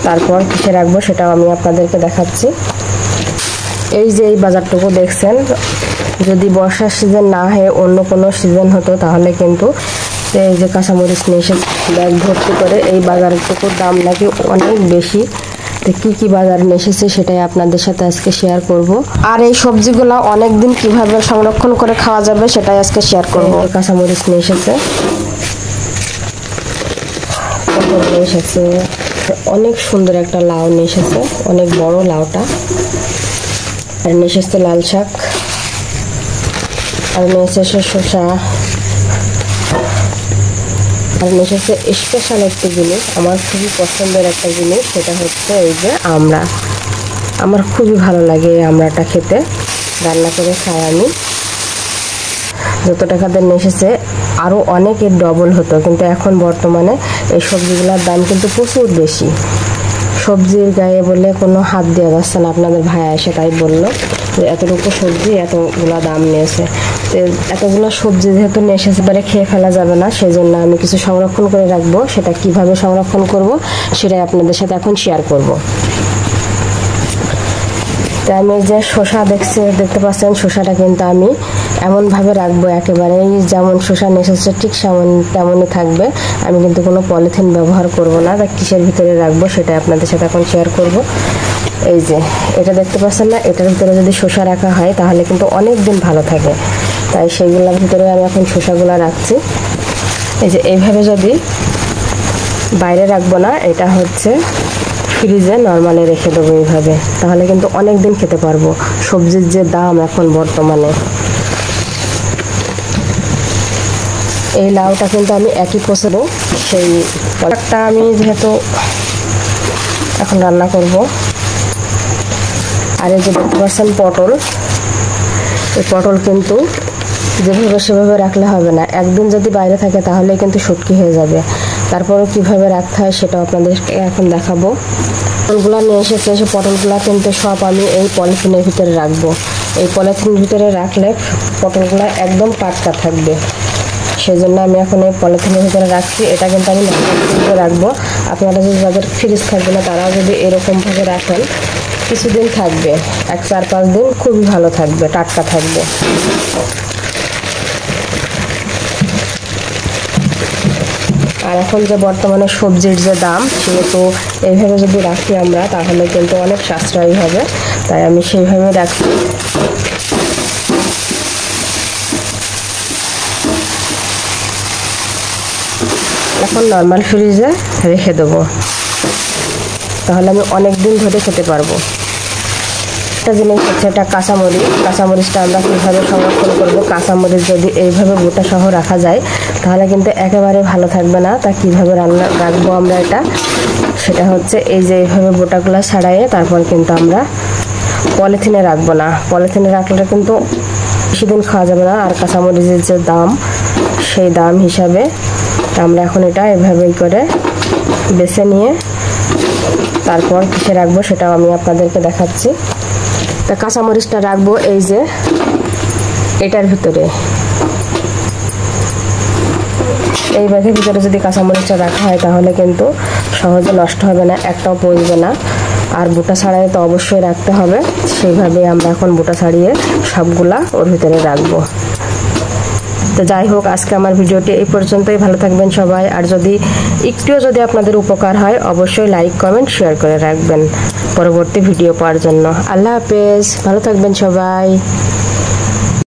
তারপর কিসে রাখবো সেটাও আমি আপনাদেরকে দেখাচ্ছি। এই যে এই বাজারটুকু দেখছেন, যদি বর্ষার সিজন না হয়ে অন্য কোনো সিজন হতো তাহলে কিন্তু এই যে কাঁচামরিচ নিয়ে এসে ব্যাগ ভর্তি করে, এই বাজারটুকুর দাম নাকি অনেক বেশি। তো কি কি বাজার নিয়ে এসেছে সেটাই আপনাদের সাথে আজকে শেয়ার করব। আর এই সবজিগুলো অনেক দিন কিভাবে সংরক্ষণ করে খাওয়া যাবে সেটাই আজকে শেয়ার করব। কাঁচামরিচ নিয়ে এসেছে, পটল নিয়ে এসেছে, অনেক সুন্দর একটা লাউ নিয়ে এসেছে, অনেক বড় লাউটা। আর নিয়ে এসেছে লাল শাক, আর নিয়ে এসেছে শসা, আর নিয়ে এসেছে স্পেশাল একটা জিনিস, আমার খুবই পছন্দের একটা জিনিস, সেটা হচ্ছে এই যে আমড়া। আমার খুবই ভালো লাগে এই আমড়াটা খেতে, রান্না করে খাই আমি। যত টাকাতে নিয়ে এসেছে আরও অনেকের ডবল হতো, কিন্তু এখন বর্তমানে এই সবজিগুলোর দাম কিন্তু প্রচুর বেশি। সবজির গায়ে বলে কোনো হাত দেওয়া যাচ্ছে না। আপনাদের ভাই এসে তাই বললো যে এতটুকু সবজি এতগুলো দাম নিয়েছে। তো এতগুলো সবজি যেহেতু নিয়ে এসেছে এবারে খেয়ে ফেলা যাবে না, সেই জন্য আমি কিছু সংরক্ষণ করে রাখবো। সেটা কিভাবে সংরক্ষণ করব সেটাই আপনাদের সাথে এখন শেয়ার করব। তো আমি যে শসা দেখতে পাচ্ছেন, শসাটা কিন্তু আমি এমনভাবে রাখবো একেবারেই যেমন শসা নিয়ে এসেছে ঠিক তেমনই থাকবে। আমি কিন্তু কোনো পলিথিন ব্যবহার করব না। তা কিসের ভিতরে রাখবো সেটাই আপনাদের সাথে এখন শেয়ার করব। এই যে এটা দেখতে পাচ্ছেন না, এটার ভিতরে যদি শসা রাখা হয় তাহলে কিন্তু অনেক দিন ভালো থাকে। তাই সেইগুলোর ভিতরে আমি এখন শসাগুলো রাখছি। এই যে এইভাবে যদি বাইরে রাখবো না, এটা হচ্ছে ফ্রিজে নর্মালি রেখে দেবো এইভাবে, তাহলে কিন্তু অনেক দিন খেতে পারবো। সবজির যে দাম এখন বর্তমানে, এই লাউটা কিন্তু আমি একই পচেবো। সেই একটা আমি যেহেতু এখন রান্না করব। আর এই যে দেখতে পাচ্ছেন পটল, এই পটল কিন্তু যেভাবে সেভাবে রাখলে হবে না, একদিন যদি বাইরে থাকে তাহলে কিন্তু শুটকি হয়ে যাবে। তারপরও কিভাবে রাখতে হয় সেটাও আপনাদেরকে এখন দেখাবো। পটলগুলো নিয়ে এসেছে, সেই পটলগুলো কিন্তু সব আমি এই পলিথিনের ভিতরে রাখবো। এই পলিথিনের ভিতরে রাখলে পটলগুলো একদম টাটকা থাকবে, সেই জন্য আমি এখন এই পলিথিনের ভিতরে রাখছি। এটা কিন্তু আমি ফ্রিজে রাখবো। আপনারা যদি যাদের ফ্রিজ থাকবে না তারাও যদি এরকমভাবে রাখেন কিছুদিন থাকবে, 4-5 দিন খুবই ভালো থাকবে, টাটকা থাকবে। আর এখন যে বর্তমানে সবজির যে দাম, সেহেতু এইভাবে যদি রাখি আমরা তাহলে কিন্তু অনেক সাশ্রয়ী হবে, তাই আমি সেইভাবে রাখছি। এখন নর্মাল ফ্রিজে রেখে দেবো, তাহলে আমি অনেক দিন ধরে খেতে পারবো। একটা জিনিস হচ্ছে এটা কাঁচামরিচটা আমরা কীভাবে সংরক্ষণ করবো। কাঁচামরিচ যদি এইভাবে গোটা সহ রাখা যায় তাহলে কিন্তু একেবারে ভালো থাকবে না। তা কীভাবে রাখবো আমরা এটা, সেটা হচ্ছে এই যে এইভাবে গোটাগুলো ছাড়াইয়ে তারপর কিন্তু আমরা পলিথিনে রাখবো না। পলিথিনে রাখলে কিন্তু বেশি দিন খাওয়া যাবে না। আর কাঁচামরিচের যে দাম, সেই দাম হিসাবে আমরা এখন এটা এভাবেই করে বেছে নিয়ে তারপর কিসে রাখবো সেটাও আমি আপনাদেরকে দেখাচ্ছি। তা কাঁচামরিচটা রাখবো এই যে এটার ভিতরে, এই ব্যাগের ভিতরে যদি কাঁচামরিচটা রাখা হয় তাহলে কিন্তু সহজে নষ্ট হবে না, একটাও পচবে না। আর বোটা ছাড়াই তো অবশ্যই রাখতে হবে, সেইভাবেই আমরা এখন বোটা ছাড়িয়ে সবগুলা ওর ভিতরে রাখবো। তো যাই হোক, আজকে আমার ভিডিওটি এই পর্যন্তই। ভালো থাকবেন সবাই। আর যদি একটুও যদি আপনাদের উপকার হয় অবশ্যই লাইক কমেন্ট শেয়ার করে রাখবেন পরবর্তী ভিডিও পাওয়ার জন্য। আল্লাহ হাফেজ, ভালো থাকবেন সবাই।